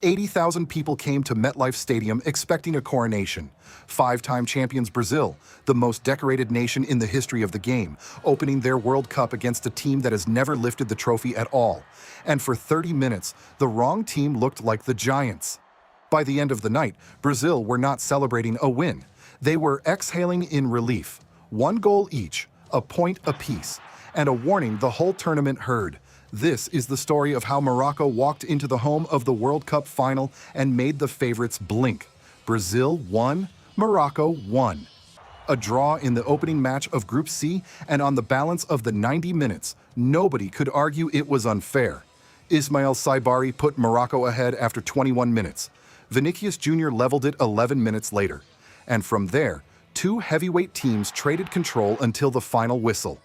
80,000 people came to MetLife Stadium expecting a coronation. Five-time champions Brazil, the most decorated nation in the history of the game, opening their World Cup against a team that has never lifted the trophy at all. And for 30 minutes, the wrong team looked like the Giants. By the end of the night, Brazil were not celebrating a win. They were exhaling in relief. One goal each, a point apiece, and a warning the whole tournament heard. This is the story of how Morocco walked into the home of the World Cup final and made the favorites blink. Brazil won, Morocco won. A draw in the opening match of Group C, and on the balance of the 90 minutes, nobody could argue it was unfair. Ismael Saibari put Morocco ahead after 21 minutes. Vinicius Junior leveled it 11 minutes later. And from there, two heavyweight teams traded control until the final whistle.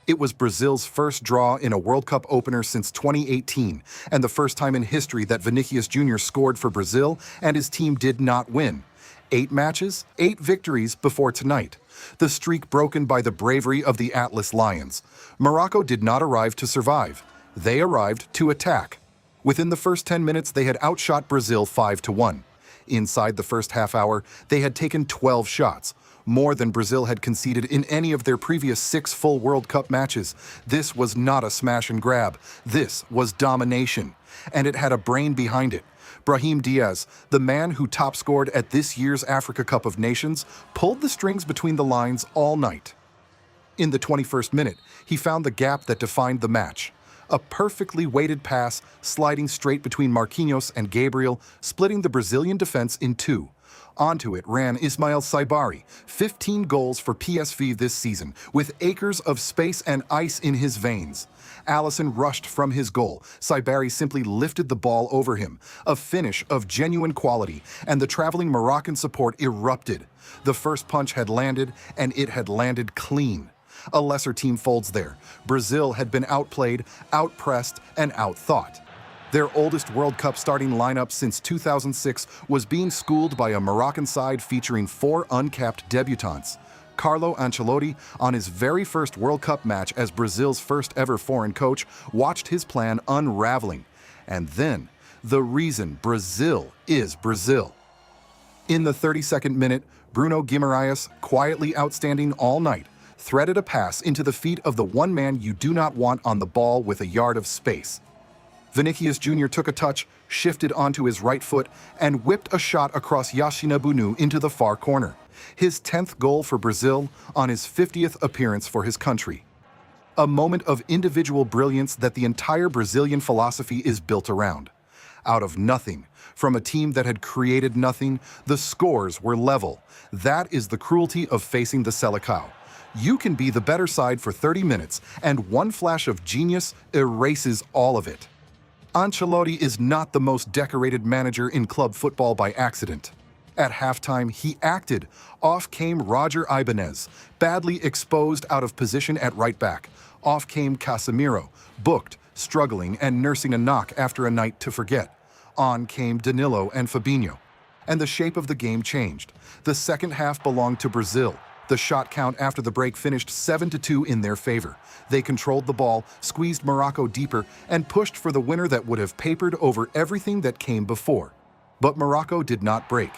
It was Brazil's first draw in a World Cup opener since 2018, and the first time in history that Vinicius Junior scored for Brazil and his team did not win. 8 matches, 8 victories before tonight. The streak broken by the bravery of the Atlas Lions. Morocco did not arrive to survive. They arrived to attack. Within the first 10 minutes, they had outshot Brazil 5-1. Inside the first half hour, they had taken 12 shots. More than Brazil had conceded in any of their previous 6 full World Cup matches. This was not a smash and grab. This was domination. And it had a brain behind it. Brahim Diaz, the man who top scored at this year's Africa Cup of Nations, pulled the strings between the lines all night. In the 21st minute, he found the gap that defined the match. A perfectly weighted pass sliding straight between Marquinhos and Gabriel, splitting the Brazilian defense in 2. Onto it ran Ismael Saibari, 15 goals for PSV this season, with acres of space and ice in his veins. Alisson rushed from his goal. Saibari simply lifted the ball over him, a finish of genuine quality, and the traveling Moroccan support erupted. The first punch had landed, and it had landed clean. A lesser team folds there. Brazil had been outplayed, outpressed, and outthought. Their oldest World Cup starting lineup since 2006 was being schooled by a Moroccan side featuring 4 uncapped debutants. Carlo Ancelotti, on his very first World Cup match as Brazil's first ever foreign coach, watched his plan unraveling. And then, the reason Brazil is Brazil. In the 32nd minute, Bruno Guimaraes, quietly outstanding all night, threaded a pass into the feet of the one man you do not want on the ball with a yard of space. Vinicius Junior took a touch, shifted onto his right foot, and whipped a shot across Yashina Bunu into the far corner. His 10th goal for Brazil on his 50th appearance for his country. A moment of individual brilliance that the entire Brazilian philosophy is built around. Out of nothing, from a team that had created nothing, the scores were level. That is the cruelty of facing the Selecao. You can be the better side for 30 minutes, and one flash of genius erases all of it. Ancelotti is not the most decorated manager in club football by accident. At halftime, he acted. Off came Roger Ibanez, badly exposed out of position at right back. Off came Casemiro, booked, struggling, and nursing a knock after a night to forget. On came Danilo and Fabinho. And the shape of the game changed. The second half belonged to Brazil. The shot count after the break finished 7-2 in their favor. They controlled the ball, squeezed Morocco deeper, and pushed for the winner that would have papered over everything that came before. But Morocco did not break.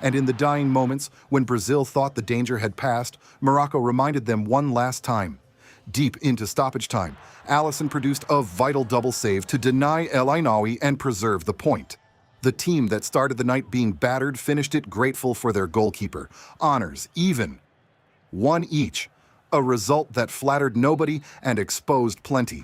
And in the dying moments, when Brazil thought the danger had passed, Morocco reminded them one last time. Deep into stoppage time, Alisson produced a vital double save to deny El Ainaoui and preserve the point. The team that started the night being battered finished it grateful for their goalkeeper. Honors, even. 1 each. A result that flattered nobody and exposed plenty.